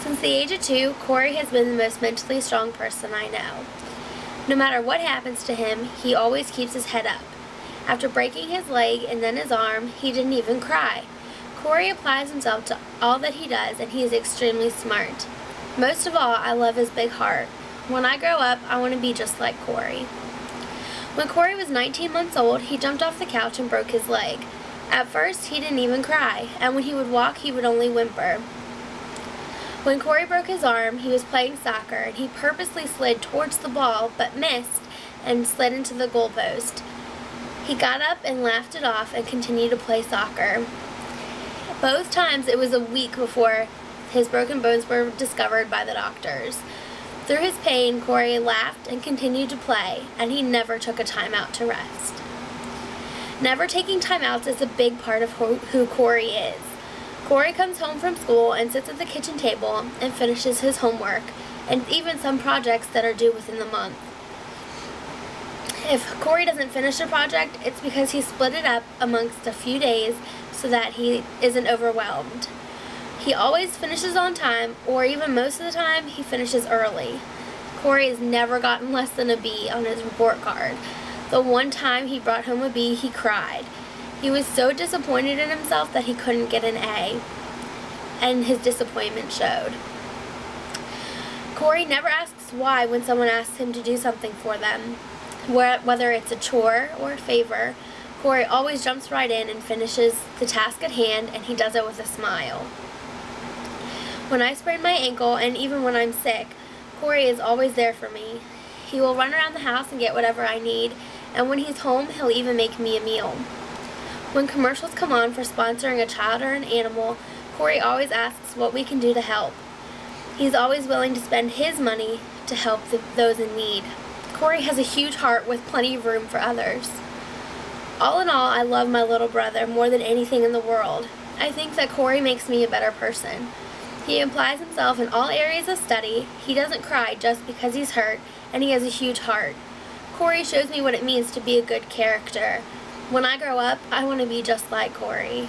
Since the age of 2, Corey has been the most mentally strong person I know. No matter what happens to him, he always keeps his head up. After breaking his leg and then his arm, he didn't even cry. Corey applies himself to all that he does, and he is extremely smart. Most of all, I love his big heart. When I grow up, I want to be just like Corey. When Corey was 19 months old, he jumped off the couch and broke his leg. At first, he didn't even cry, and when he would walk, he would only whimper. When Corey broke his arm, he was playing soccer, and he purposely slid towards the ball, but missed, and slid into the goalpost. He got up and laughed it off and continued to play soccer. Both times, it was a week before his broken bones were discovered by the doctors. Through his pain, Corey laughed and continued to play, and he never took a timeout to rest. Never taking timeouts is a big part of who Corey is. Corey comes home from school and sits at the kitchen table and finishes his homework, and even some projects that are due within the month. If Corey doesn't finish a project, it's because he split it up amongst a few days so that he isn't overwhelmed. He always finishes on time, or even most of the time, he finishes early. Corey has never gotten less than a B on his report card. The one time he brought home a B, he cried. He was so disappointed in himself that he couldn't get an A, and his disappointment showed. Corey never asks why when someone asks him to do something for them. Whether it's a chore or a favor, Corey always jumps right in and finishes the task at hand, and he does it with a smile. When I sprain my ankle, and even when I'm sick, Corey is always there for me. He will run around the house and get whatever I need, and when he's home, he'll even make me a meal. When commercials come on for sponsoring a child or an animal, Corey always asks what we can do to help. He's always willing to spend his money to help those in need. Corey has a huge heart with plenty of room for others. All in all, I love my little brother more than anything in the world. I think that Corey makes me a better person. He applies himself in all areas of study, he doesn't cry just because he's hurt, and he has a huge heart. Corey shows me what it means to be a good character. When I grow up, I want to be just like Corey.